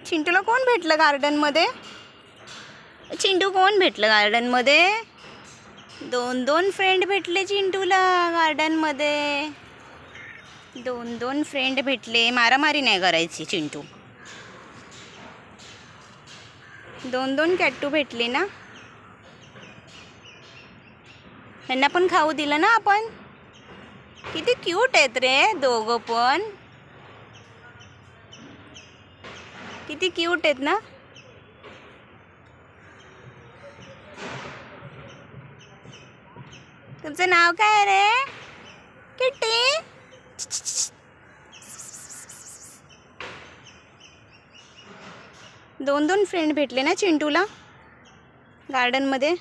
चिंटूला कोण भेटलं गार्डनमध्ये? चिंटू कोण भेटलं गार्डनमध्ये? दोन दोन फ्रेंड भेटले चिंटूला गार्डनमध्ये. दोन दोन फ्रेंड भेटले. मारामारी नाही करायची चिंटू. दोन दोन कॅट्टू भेटले ना. त्यांना पण खाऊ दिलं ना आपण. किती क्यूट आहेत रे दोघं पण. किती क्यूट आहेत ना. तुमचं नाव काय रे? किट्टी. दोन दोन फ्रेंड भेटले ना चिंटूला गार्डनमध्ये.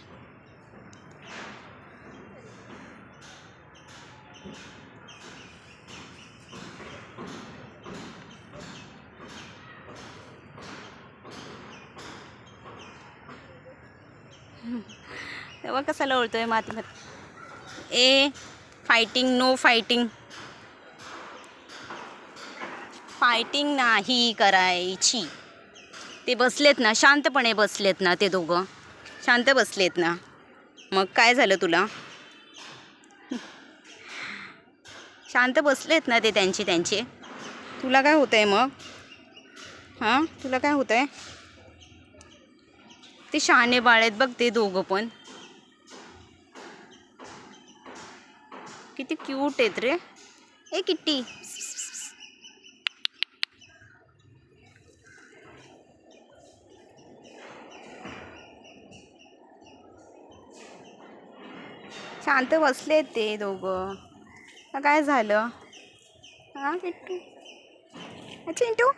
तेव्हा कसा लोळतोय मातीमध्ये. ए फायटिंग, नो फायटिंग. फायटिंग नाही करायची. ते बसलेत ना, शांतपणे बसलेत ना ते दोघं. शांत बसलेत ना. मग काय झालं तुला? शांत बसलेत ना ते त्यांचे. तुला काय होतंय मग? हां, तुला काय होतंय? ते शहाणे बाळ आहेत बघ ते दोघं पण. किती क्यूट आहेत रे. ए किट्टी. शांत बसलेत ते दोघं. काय झालं? हां किट्टू. चिंटू.